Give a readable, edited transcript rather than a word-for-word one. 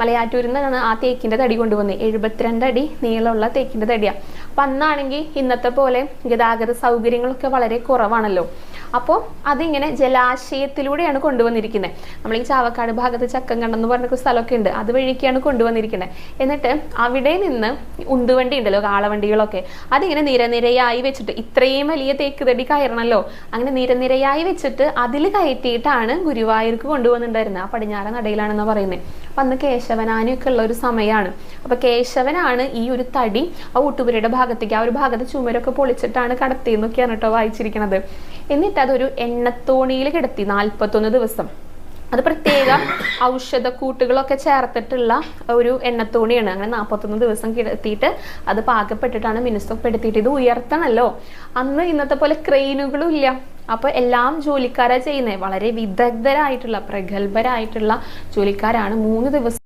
മലയാറ്റൂരിൽ നിന്നാണ് ആ തേക്കിന്റെ തടി കൊണ്ടുവന്നത്. 72 അടി നീളമുള്ള തേക്കിന്റെ തടിയാണ്. അപ്പൊ അന്നാണെങ്കിൽ ഇന്നത്തെ പോലെ ഗതാഗത സൗകര്യങ്ങളൊക്കെ വളരെ കുറവാണല്ലോ. അപ്പോൾ അതിങ്ങനെ ജലാശയത്തിലൂടെയാണ് കൊണ്ടുവന്നിരിക്കുന്നത്. നമ്മൾ ഈ ചാവക്കാട് ഭാഗത്ത് ചക്കങ്കണ്ടം എന്ന് പറഞ്ഞ സ്ഥലമൊക്കെ ഉണ്ട്, അതുവഴിക്കാണ് കൊണ്ടുവന്നിരിക്കുന്നത്. എന്നിട്ട് അവിടെ നിന്ന് ഉന്തുവണ്ടി ഉണ്ടല്ലോ, കാളവണ്ടികളൊക്കെ, അതിങ്ങനെ നിരനിരയായി വെച്ചിട്ട്, ഇത്രയും വലിയ തേക്ക് തടി കയറണല്ലോ, അങ്ങനെ നിരനിരയായി വെച്ചിട്ട് അതിൽ കയറ്റിയിട്ടാണ് ഗുരുവായൂർക്ക് കൊണ്ടുവന്നിട്ടുണ്ടായിരുന്നത്. ആ പടിഞ്ഞാറ നടയിലാണെന്ന് പറയുന്നത്. അപ്പൊ അന്ന് കേശവനാനൊക്കെ ഉള്ള ഒരു സമയമാണ്. അപ്പൊ കേശവനാണ് ഈ ഒരു തടി ആ ഊട്ടുപുരയുടെ ഭാഗത്തേക്ക്, ആ ഒരു ഭാഗത്ത് ചുമരൊക്കെ പൊളിച്ചിട്ടാണ് കടത്തിയെന്നൊക്കെയാണ് കേട്ടോ വായിച്ചിരിക്കുന്നത്. എന്നിട്ട് അതൊരു എണ്ണത്തോണിയിൽ കിടത്തി 41 ദിവസം. അത് പ്രത്യേക ഔഷധക്കൂട്ടുകളൊക്കെ ചേർത്തിട്ടുള്ള ഒരു എണ്ണത്തോണിയാണ്. അങ്ങനെ 41 ദിവസം കിടത്തിയിട്ട് അത് പാകപ്പെട്ടിട്ടാണ് മിനുസപ്പെടുത്തിയിട്ട്. ഇത് ഉയർത്തണല്ലോ, അന്ന് ഇന്നത്തെ പോലെ ക്രെയിനുകളും ഇല്ല. അപ്പൊ എല്ലാം ജോലിക്കാരാ ചെയ്യുന്നത്. വളരെ വിദഗ്ധരായിട്ടുള്ള പ്രഗത്ഭരായിട്ടുള്ള ജോലിക്കാരാണ് 3 ദിവസം